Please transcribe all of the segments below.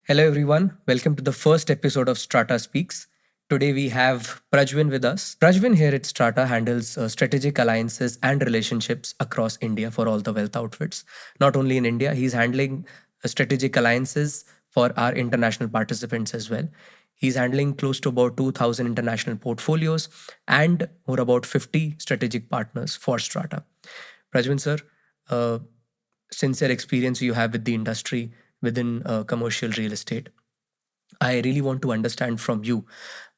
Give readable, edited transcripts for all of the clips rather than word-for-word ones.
Hello, everyone. Welcome to the first episode of Strata Speaks. Today we have Prajwin with us. Prajwin here at Strata handles strategic alliances and relationships across India for all the wealth outfits. Not only in India, he's handling strategic alliances for our international participants as well. He's handling close to about 2,000 international portfolios and more about 50 strategic partners for Strata. Prajwin sir, uh, sincere experience you have with the industry within commercial real estate. I really want to understand from you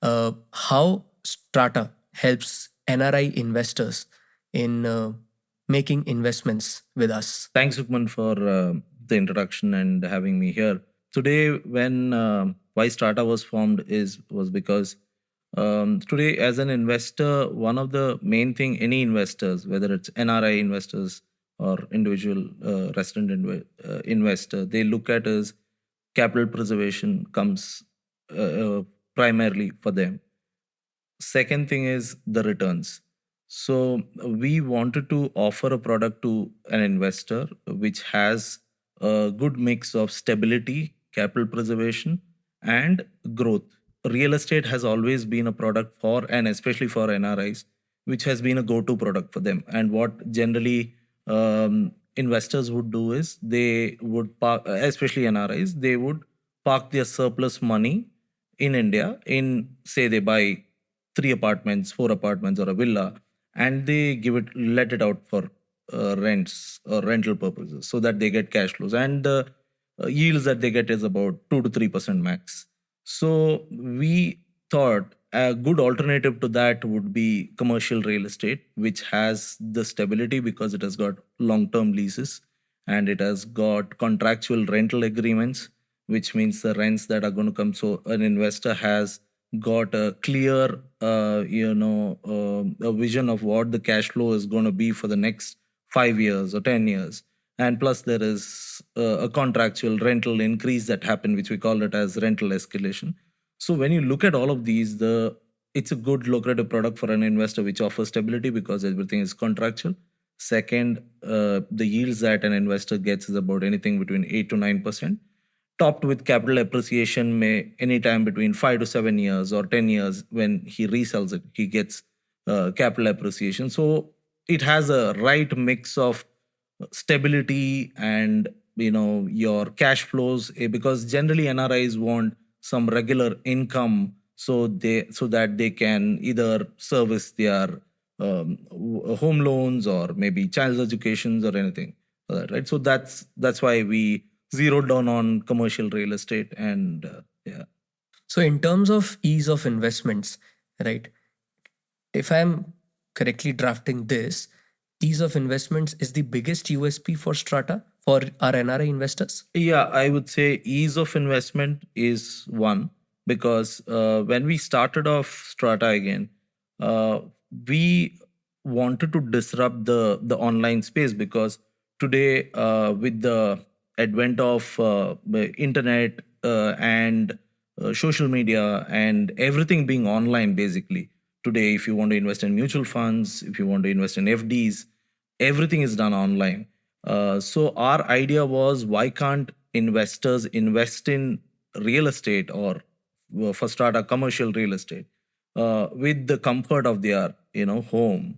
how Strata helps NRI investors in making investments with us. Thanks, Sukman, for the introduction and having me here. Today, when why Strata was formed was because today, as an investor, one of the main thing any investors, whether it's NRI investors or individual resident investor, they look at is capital preservation comes primarily for them. Second thing is the returns. So we wanted to offer a product to an investor which has a good mix of stability, capital preservation, and growth. Real estate has always been a product for, and especially for NRIs, which has been a go-to product for them. And what generally investors would do is they would park, especially NRIs, they would park their surplus money in India in, say, they buy 3 apartments, 4 apartments, or a villa, and they let it out for rents or rental purposes so that they get cash flows. And the yields that they get is about 2 to 3% max. So we thought a good alternative to that would be commercial real estate, which has the stability because it has got long term leases and it has got contractual rental agreements, which means the rents that are going to come. So an investor has got a clear, a vision of what the cash flow is going to be for the next 5 years or 10 years. And plus, there is a contractual rental increase that happen, which we call it as rental escalation. So when you look at all of these, it's a good lucrative product for an investor, which offers stability because everything is contractual. Second, the yields that an investor gets is about anything between 8 to 9%, topped with capital appreciation may anytime between 5 to 7 years or 10 years. When he resells it, he gets capital appreciation. So it has a right mix of stability and your cash flows, because generally NRIs want some regular income so that they can either service their home loans or maybe child's educations or anything like that, right? So that's why we zeroed down on commercial real estate. And yeah. So, in terms of ease of investments, right? If I'm correctly drafting this, ease of investments is the biggest USP for Strata for our NRI investors. Yeah, I would say ease of investment is one, because when we started off Strata again, we wanted to disrupt the online space, because today, with the advent of the internet and social media and everything being online, basically today, if you want to invest in mutual funds, if you want to invest in FDs, everything is done online. So our idea was, why can't investors invest in real estate, or for Strata commercial real estate, with the comfort of their home,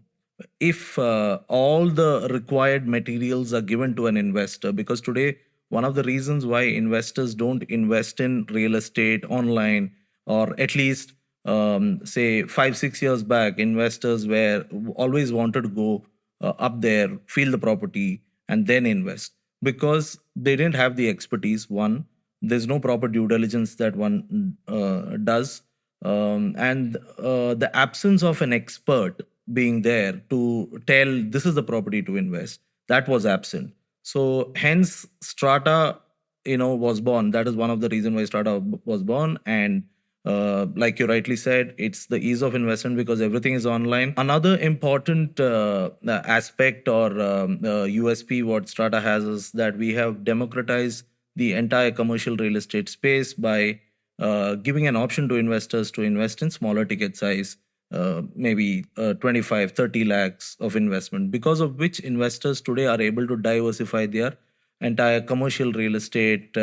if all the required materials are given to an investor. Because today, one of the reasons why investors don't invest in real estate online, or at least say 5 6 years back, investors were always wanted to go up there, feel the property, and then invest, because they didn't have the expertise. One, there's no proper due diligence that one does, and the absence of an expert being there to tell this is the property to invest, that was absent. So hence Strata was born. That is one of the reason why Strata was born. And like you rightly said, it's the ease of investment because everything is online. Another important aspect or USP what Strata has is that we have democratized the entire commercial real estate space by giving an option to investors to invest in smaller ticket size, maybe 25 30 lakhs of investment, because of which investors today are able to diversify their entire commercial real estate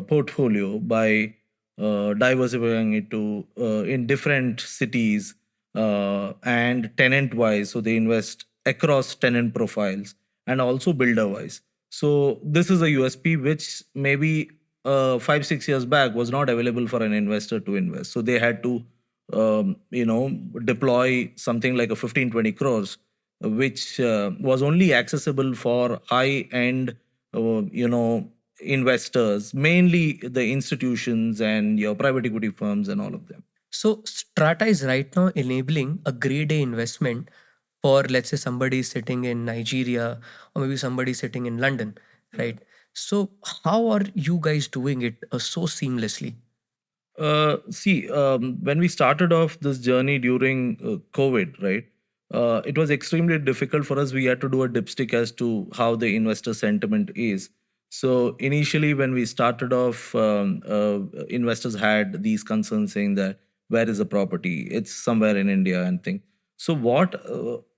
portfolio by diversifying it to in different cities and tenant wise. So they invest across tenant profiles and also builder wise. So this is a USP which maybe 5 6 years back was not available for an investor to invest. So they had to deploy something like a 15 20 crores, which was only accessible for high end investors, mainly the institutions and your private equity firms and all of them. So Strata is right now enabling a grade A investment for, let's say, somebody sitting in Nigeria or maybe somebody sitting in London, right? So how are you guys doing it so seamlessly? See, when we started off this journey during COVID, right, it was extremely difficult for us. We had to do a dipstick as to how the investor sentiment is. So initially, when we started off, investors had these concerns saying that where is the property? It's somewhere in India and thing. So what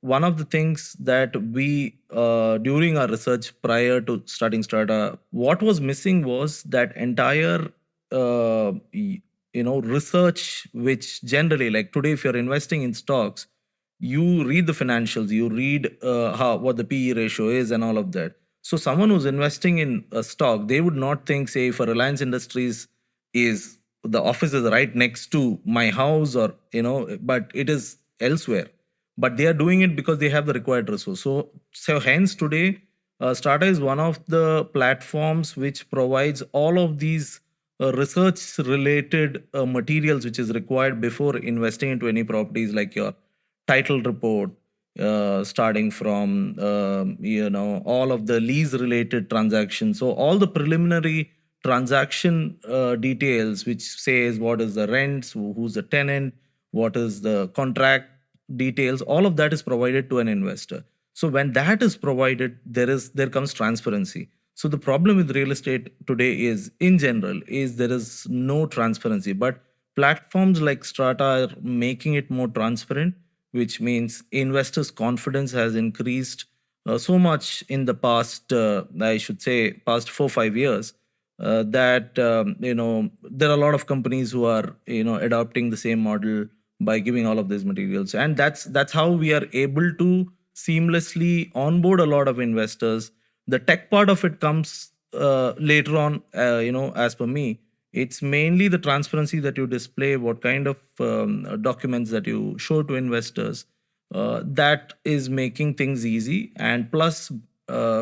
one of the things that we during our research prior to starting Strata, what was missing was that entire research, which generally, like today, if you're investing in stocks, you read the financials, you read how what the PE ratio is and all of that. So someone who's investing in a stock, they would not think, say, for Reliance Industries is the office is right next to my house, or but it is elsewhere. But they are doing it because they have the required resource. So hence today, Strata is one of the platforms which provides all of these research related materials which is required before investing into any properties, like your title report, starting from all of the lease related transactions. So all the preliminary transaction details, which says what is the rents, who's the tenant, what is the contract details, all of that is provided to an investor. So when that is provided, there comes transparency. So the problem with real estate today is, in general, is there is no transparency. But platforms like Strata are making it more transparent, which means investors' confidence has increased so much in the past, I should say, past 4 5 years, that there are a lot of companies who are adopting the same model by giving all of these materials, and that's how we are able to seamlessly onboard a lot of investors. The tech part of it comes later on. As per me, it's mainly the transparency that you display, what kind of documents that you show to investors, that is making things easy. And plus,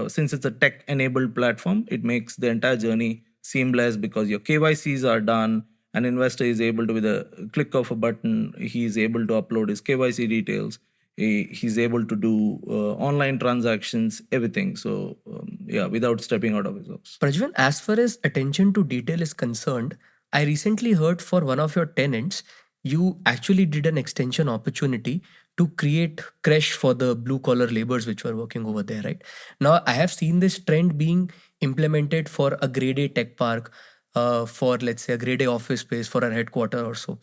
since it's a tech enabled platform, it makes the entire journey seamless, because your KYCs are done. An investor is able to, with a click of a button, he is able to upload his KYC details. He's able to do online transactions, everything. So yeah, without stepping out of his house. Prajwan, as far as attention to detail is concerned, I recently heard for one of your tenants, you actually did an extension opportunity to create creche for the blue collar laborers which were working over there, right? Now, I have seen this trend being implemented for a grade A tech park, for, let's say, a grade A office space for a headquarter or so.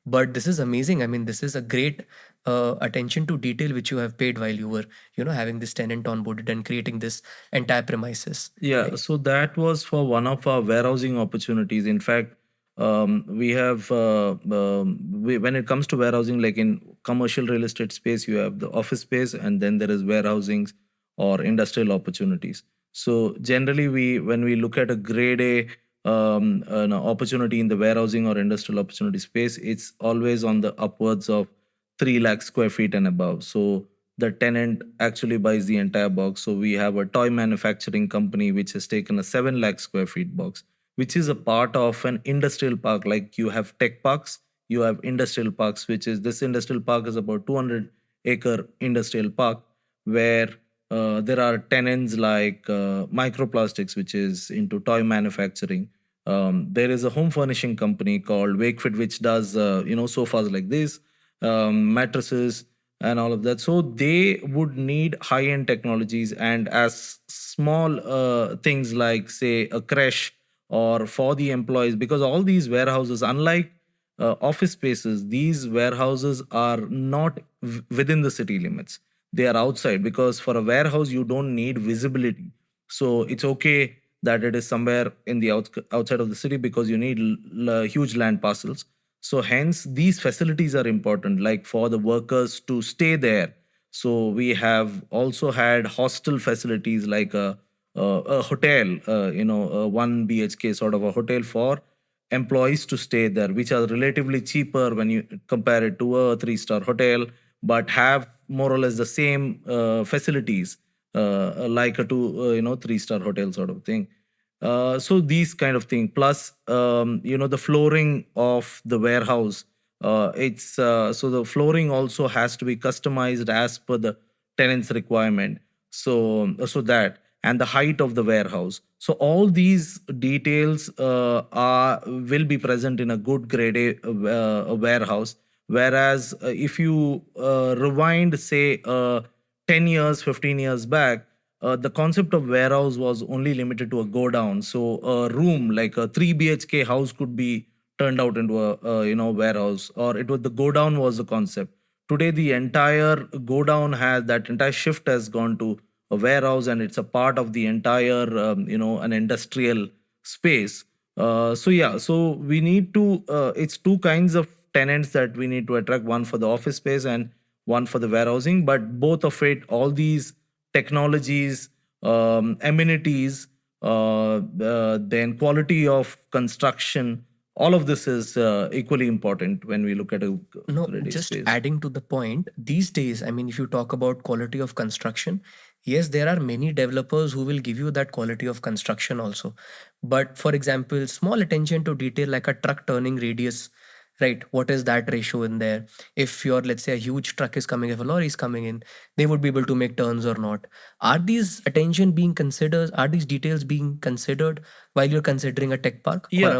But this is amazing. I mean, this is a great attention to detail which you have paid while you were, having this tenant onboarded and creating this entire premises. Yeah, so that was for one of our warehousing opportunities. In fact, we have when it comes to warehousing, like in commercial real estate space, you have the office space, and then there is warehousings or industrial opportunities. So generally, we when we look at a grade A an opportunity in the warehousing or industrial opportunity space, it's always on the upwards of 3 lakh square feet and above. So the tenant actually buys the entire box. So we have a toy manufacturing company which has taken a 7 lakh square feet box, which is a part of an industrial park. Like you have tech parks, you have industrial parks, which is this industrial park is about 200-acre industrial park, where there are tenants like microplastics, which is into toy manufacturing. There is a home furnishing company called Wakefit, which does sofas like this, mattresses, and all of that. So they would need high end technologies, and as small things like, say, a creche or for the employees, because all these warehouses, unlike office spaces, these warehouses are not within the city limits. They are outside, because for a warehouse you don't need visibility. So it's okay that it is somewhere in the outside of the city, because you need huge land parcels. So hence these facilities are important, like for the workers to stay there. So we have also had hostel facilities, like a hotel, a 1 BHK sort of a hotel for employees to stay there, which are relatively cheaper when you compare it to a 3-star hotel, but have more or less the same facilities, like a 3-star hotel sort of thing. So these kind of thing, plus the flooring of the warehouse, it's so the flooring also has to be customized as per the tenant's requirement. So that, and the height of the warehouse. So all these details are will be present in a good grade A warehouse. Whereas if you rewind, say, 10 years, 15 years back, the concept of warehouse was only limited to a go down. So a room like a 3 BHK house could be turned out into a warehouse, or it was the go down was the concept. Today the entire go down has that entire shift has gone to a warehouse, and it's a part of the entire an industrial space. So yeah, so we need to it's two kinds of tenants that we need to attract, one for the office space and one for the warehousing. But both of it, all these technologies, amenities, then quality of construction, all of this is equally important when we look at a No, grade A just space. adding to the point, these days, I mean, if you talk about quality of construction, yes, there are many developers who will give you that quality of construction also. But for example, small attention to detail like a truck turning radius, right? What is that ratio in there? If you're, let's say, a huge truck is coming, if a lorry is coming in, they would be able to make turns or not. Are these attention being considered? Are these details being considered while you're considering a tech park or Yeah,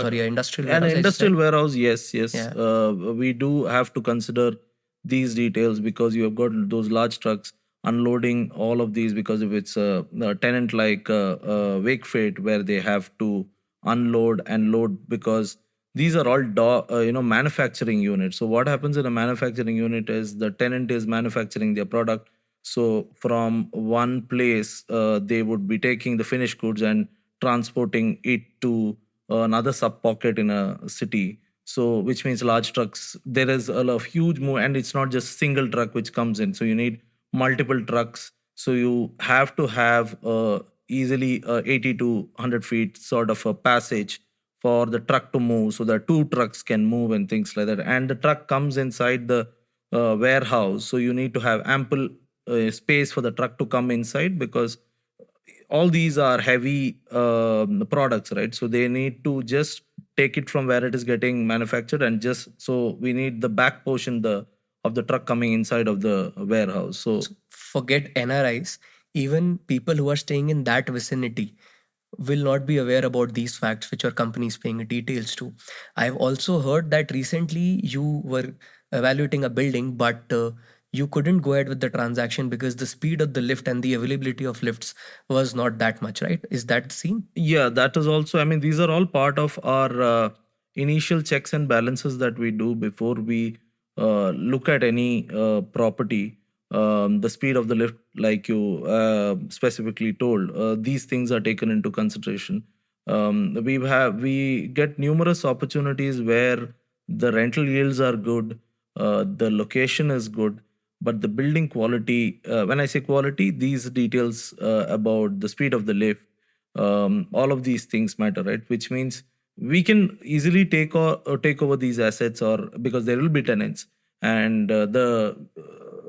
sorry, a industrial an warehouse, as you industrial said? warehouse, yes, yes. Yeah. We do have to consider these details, because you have got those large trucks unloading all of these, because if it's a tenant like Wakefield, where they have to unload and load, because these are all manufacturing units. So what happens in a manufacturing unit is the tenant is manufacturing their product. So from one place, they would be taking the finished goods and transporting it to another sub pocket in a city. So which means large trucks, there is a lot of huge move, and it's not just single truck which comes in, so you need multiple trucks. So you have to have easily 80 to 100 feet sort of a passage for the truck to move, so that two trucks can move and things like that. And the truck comes inside the warehouse, so you need to have ample space for the truck to come inside, because all these are heavy products, right? So they need to just take it from where it is getting manufactured, and just so we need the back portion of the truck coming inside of the warehouse. So So forget NRIs, even people who are staying in that vicinity will not be aware about these facts which your company is paying details to. I've also heard that recently you were evaluating a building, but you couldn't go ahead with the transaction because the speed of the lift and the availability of lifts was not that much, right? Is that seen? yeah, that is also, I mean, these are all part of our initial checks and balances that we do before we look at any property. The speed of the lift, like you specifically told, these things are taken into consideration. We get numerous opportunities where the rental yields are good, the location is good, but the building quality, when I say quality, these details about the speed of the lift, all of these things matter, right? Which means we can easily take over these assets, or because there will be tenants, and the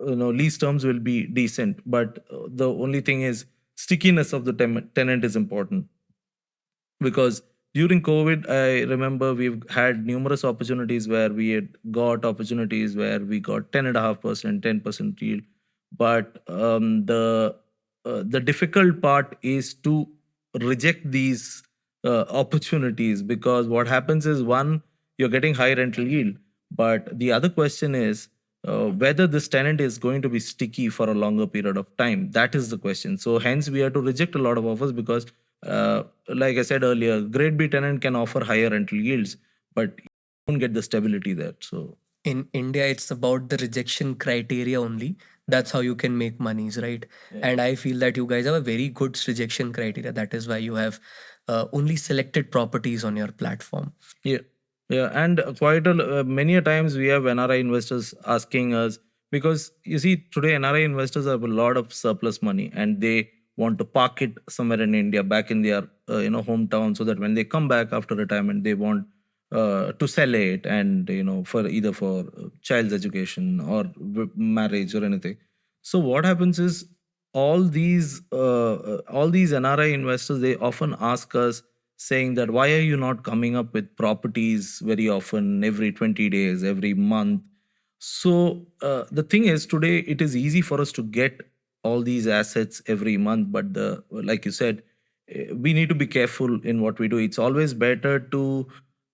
lease terms will be decent. But the only thing is, stickiness of the tenant is important, because during COVID, I remember we've had numerous opportunities where we had got opportunities where we got 10.5%, 10% yield. But the difficult part is to reject these opportunities, because what happens is, one, you're getting high rental yield, but the other question is whether this tenant is going to be sticky for a longer period of time. That is the question. So hence we have to reject a lot of offers, because like I said earlier, grade B tenant can offer higher rental yields, but you don't get the stability there. So in India, it's about the rejection criteria only. That's how you can make monies, right? Yeah. And I feel that you guys have a very good rejection criteria. That is why you have only selected properties on your platform. Yeah, yeah, and many a times we have NRI investors asking us, because you see today NRI investors have a lot of surplus money and they want to park it somewhere in India, back in their hometown, so that when they come back after retirement, they want to sell it, and for either for child's education or marriage or anything. So what happens is, all these NRI investors, they often ask us, saying that why are you not coming up with properties very often, every 20 days, every month? So the thing is, today it is easy for us to get all these assets every month, but like you said, we need to be careful in what we do. It's always better to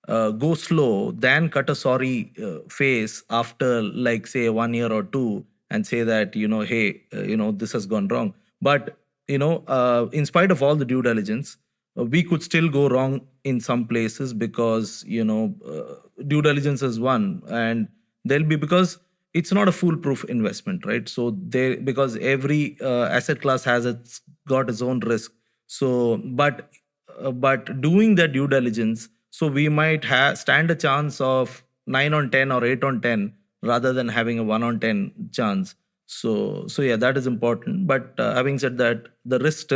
go slow than cut a sorry face after, like, say, 1 year or two, and say that, hey, this has gone wrong. But in spite of all the due diligence, we could still go wrong in some places, because due diligence is one, and there'll be, because it's not a foolproof investment, right? So they, because every asset class has got its own risk. So but doing that due diligence, so we might stand a chance of 9 on 10 or 8 on 10, rather than having a 1 on 10 chance. So yeah, that is important. But having said that, the risk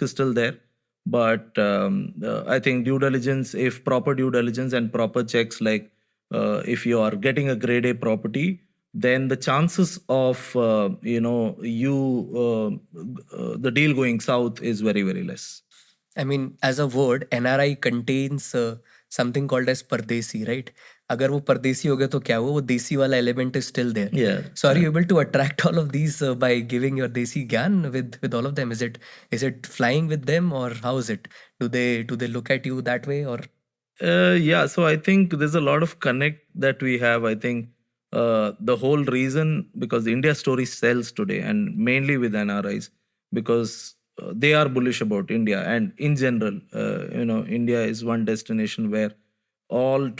is still there. But I think due diligence, if proper due diligence and proper checks, like if you are getting a grade A property, then the chances of the deal going south is very, very less. I mean, as a word, NRI contains something called as Pardesi, right? अगर वो परदेसी हो गया तो क्या हुआ? वो देसी वाला element is still there. Yeah. So are you able to attract all of these by giving your desi gyan with all of them? Is it flying with them, or how is it? Do they look at you that way, or? Yeah, so I think there's a lot of connect that we have. I think the whole reason, because the India story sells today, and mainly with NRIs, because they are bullish about India, and in general, India is one destination where all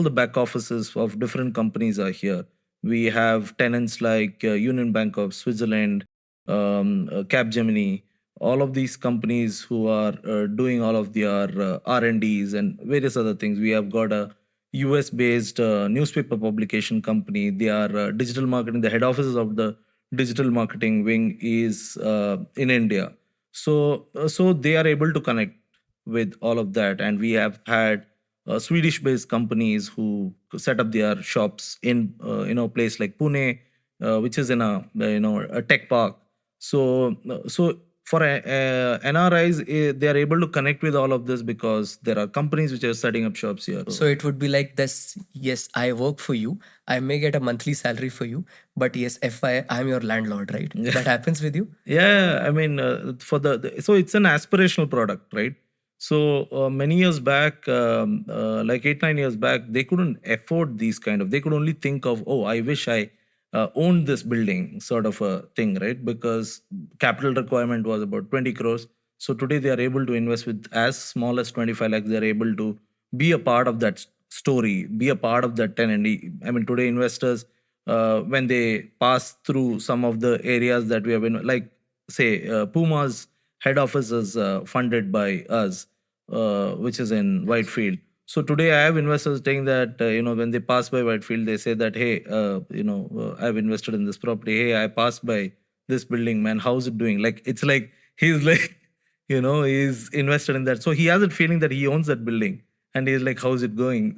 the back offices of different companies are here. We have tenants like Union Bank of Switzerland, Capgemini, all of these companies who are doing all of their R&Ds and various other things. We have got a US based newspaper publication company. They are digital marketing. The head offices of the digital marketing wing is in India. So they are able to connect with all of that. And we have had Swedish based companies who set up their shops in place like Pune, which is in a tech park. So for NRIs, they are able to connect with all of this, because there are companies which are setting up shops here. So it would be like this: yes, I work for you. I may get a monthly salary for you, but yes, I'm your landlord, right? That happens with you. Yeah, I mean, so it's an aspirational product, right? So many years back, like 8 9 years back, they couldn't afford these kind of. They could only think of, oh, I wish I owned this building, sort of a thing, right? Because capital requirement was about 20 crores. So today they are able to invest with as small as 25 lakhs. They are able to be a part of that story, be a part of that tenant. I mean, today investors, when they pass through some of the areas that we have been, like, say, Puma's head office is funded by us, which is in Whitefield. So today I have investors saying that, when they pass by Whitefield, they say that, hey, I've invested in this property. Hey, I passed by this building, man. How's it doing? Like, it's like he's like, he's invested in that. So he has a feeling that he owns that building. And he's like, how's it going?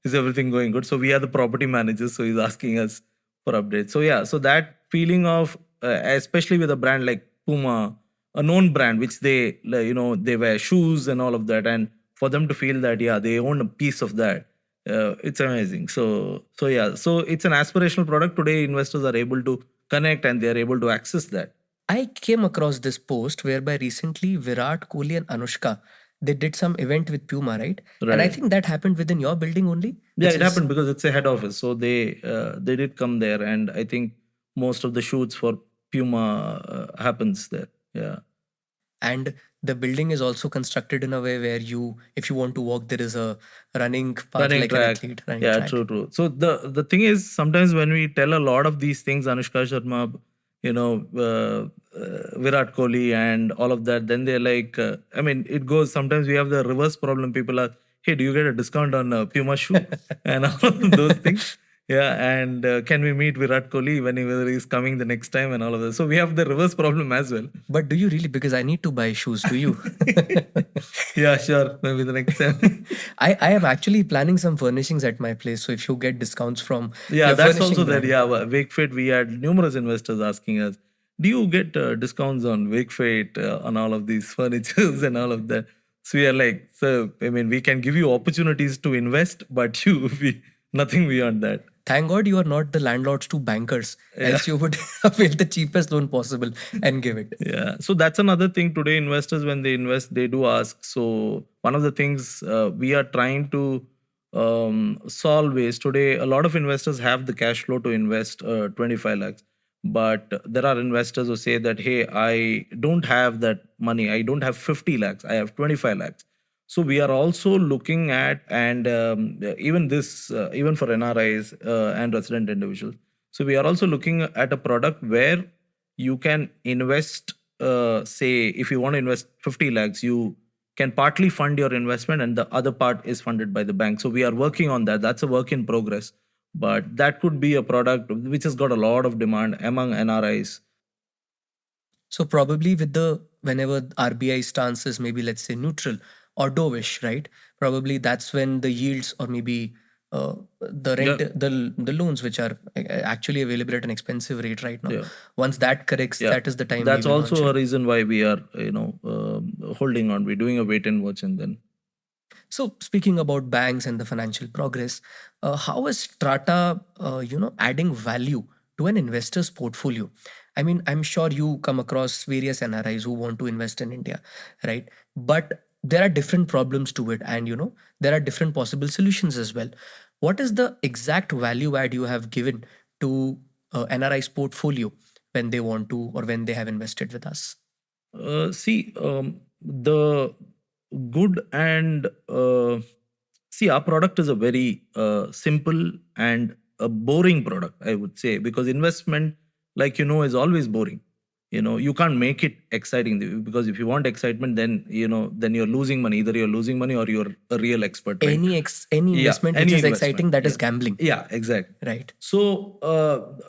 Is everything going good? So we are the property managers. So he's asking us for updates. So yeah, so that feeling of, especially with a brand like Puma, a known brand, which they, like, they wear shoes and all of that. And for them to feel that, yeah, they own a piece of that, it's amazing. So yeah, so it's an aspirational product. Today, investors are able to connect and they are able to access that. I came across this post whereby recently Virat Kohli and Anushka, they did some event with Puma, right? And I Right. think that happened within your building only. Yeah, which it is- happened because it's a head office. So they did come there, and I think most of the shoots for Puma happens there. Yeah. And the building is also constructed in a way where you, if you want to walk, there is a running path Running like an track. athlete running Yeah, track. true, true. So the thing is, sometimes when we tell a lot of these things, Anushka Sharma, Virat Kohli and all of that, then they're like, I mean, it goes. Sometimes we have the reverse problem. People are, hey, do you get a discount on Puma shoe and all of those things? Yeah, and can we meet Virat Kohli whether he's coming the next time and all of that? So we have the reverse problem as well. But do you really? Because I need to buy shoes. Do you? Yeah, sure. Maybe the next time. I am actually planning some furnishings at my place. So if you get discounts from Yeah, your that's also furnishing there. brand, Yeah, Wakefit, we had numerous investors asking us, do you get discounts on Wakefit, on all of these furnitures and all of that? So we are like, so, I mean, we can give you opportunities to invest, but nothing beyond that. thank God you are not the landlords to bankers. Yeah. Else you would avail the cheapest loan possible and give it. Yeah. So that's another thing today. Investors, when they invest, they do ask. So one of the things we are trying to solve is today, a lot of investors have the cash flow to invest 25 lakhs. But there are investors who say that, hey, I don't have that money. I don't have 50 lakhs. I have 25 lakhs. So we are also looking at, and even this, even for NRIs and resident individuals. So we are also looking at a product where you can invest, say, if you want to invest 50 lakhs, you can partly fund your investment and the other part is funded by the bank. So we are working on that. That's a work in progress. But that could be a product which has got a lot of demand among NRIs. So probably with the whenever RBI stance is maybe let's say neutral or dovish, right? Probably that's when the yields or maybe the Yeah. rent, the loans which are actually available at an expensive rate right now. Yeah. Once that corrects, Yeah. that is the time we That's will launch also it. a reason why we are, holding on. We're doing a wait and watch and then. So speaking about banks and the financial progress, how is Strata, adding value to an investor's portfolio? I mean, I'm sure you come across various NRIs who want to invest in India, right? But there are different problems to it, and there are different possible solutions as well. What is the exact value add you have given to NRI's portfolio when they want to or when they have invested with us? See, the good and see, our product is a very simple and a boring product, I would say, because investment, like is always boring. You can't make it exciting because if you want excitement, then you're losing money. Either you're losing money or you're a real expert, right? Any Yeah, investment which any is investment. exciting, that is Yeah, gambling, yeah, exactly. right? So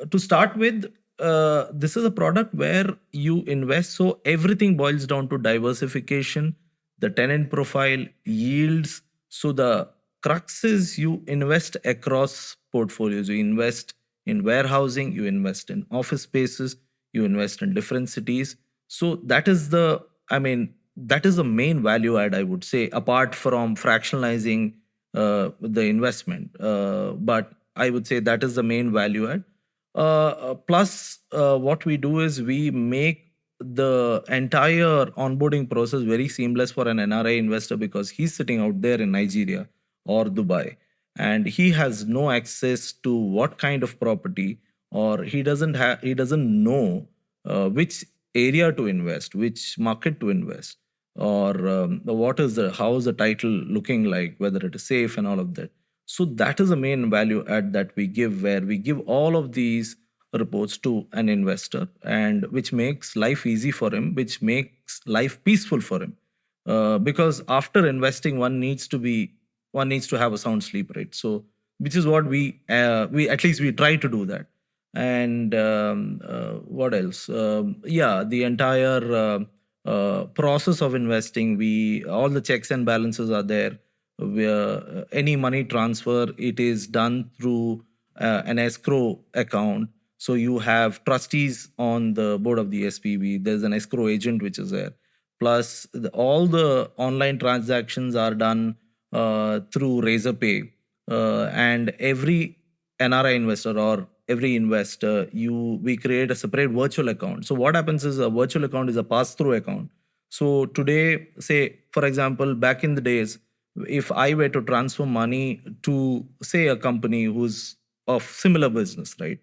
to start with, this is a product where you invest. So everything boils down to diversification, the tenant profile, yields. So the crux is you invest across portfolios. You invest in warehousing, you invest in office spaces, you invest in different cities. So that is I mean, that is the main value add, I would say, apart from fractionalizing the investment. But I would say that is the main value add. Plus, what we do is we make the entire onboarding process very seamless for an NRI investor because he's sitting out there in Nigeria or Dubai and he has no access to what kind of property, or he doesn't know which area to invest, which market to invest, or how is the title looking like, whether it is safe and all of that. So that is the main value add that we give, where we give all of these reports to an investor, and which makes life easy for him, which makes life peaceful for him. Because after investing, one needs to have a sound sleep, right? So which is what we at least we try to do that. And what else? Yeah, the entire process of investing, we all the checks and balances are there. Any money transfer, it is done through an escrow account. So you have trustees on the board of the SPV. There's an escrow agent which is there. Plus, all the online transactions are done through Razorpay, and every NRI investor or every investor, we create a separate virtual account. So what happens is a virtual account is a pass-through account. So today, say for example, back in the days, if I were to transfer money to say a company who's of similar business, right?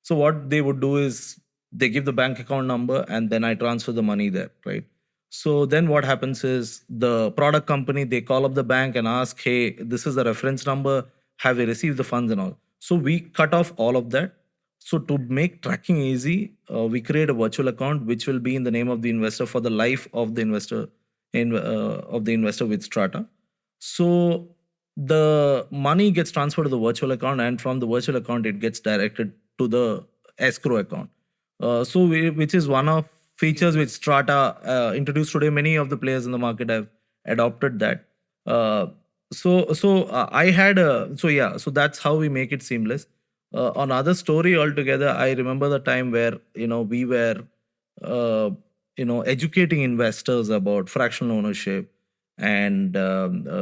So what they would do is they give the bank account number and then I transfer the money there, right? So then what happens is the product company, they call up the bank and ask, hey, this is the reference number. Have you received the funds and all? So we cut off all of that. So to make tracking easy, we create a virtual account which will be in the name of the investor for the life of the investor with Strata. So the money gets transferred to the virtual account, and from the virtual account, it gets directed to the escrow account. Which is one of features which Strata introduced today. Many of the players in the market have adopted that. I had a so yeah. So that's how we make it seamless. Another story altogether. I remember the time where we were uh, educating investors about fractional ownership, and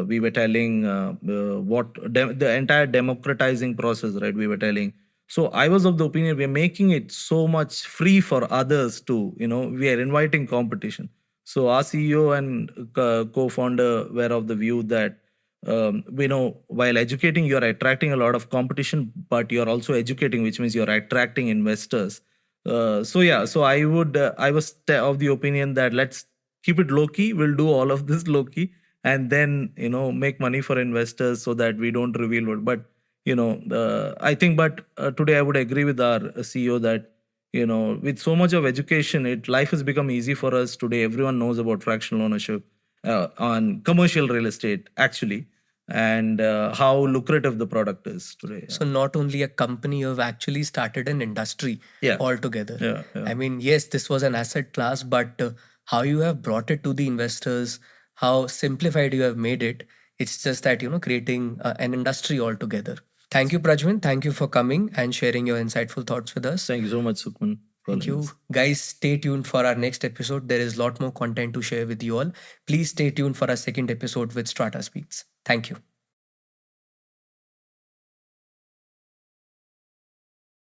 we were telling the entire democratizing process, right? We were telling. So I was of the opinion we're making it so much free for others to, we are inviting competition. So our CEO and co-founder were of the view that while educating, you're attracting a lot of competition, but you're also educating, which means you're attracting investors. So I was of the opinion that let's keep it low key. We'll do all of this low key, and then make money for investors so that we don't reveal what. But I think, but today I would agree with our CEO that with so much of education, life has become easy for us today. Everyone knows about fractional ownership on commercial real estate actually, and how lucrative the product is today. So not only a company, you've actually started an industry Yeah. altogether. Yeah. I mean, yes, this was an asset class, but how you have brought it to the investors, how simplified you have made it, it's just that, creating an industry altogether. Thank you, Prajwin. Thank you for coming and sharing your insightful thoughts with us. Thank you so much, Sukhman. Thank you. Guys, stay tuned for our next episode. There is a lot more content to share with you all. Please stay tuned for our second episode with Strata Speaks. Thank you.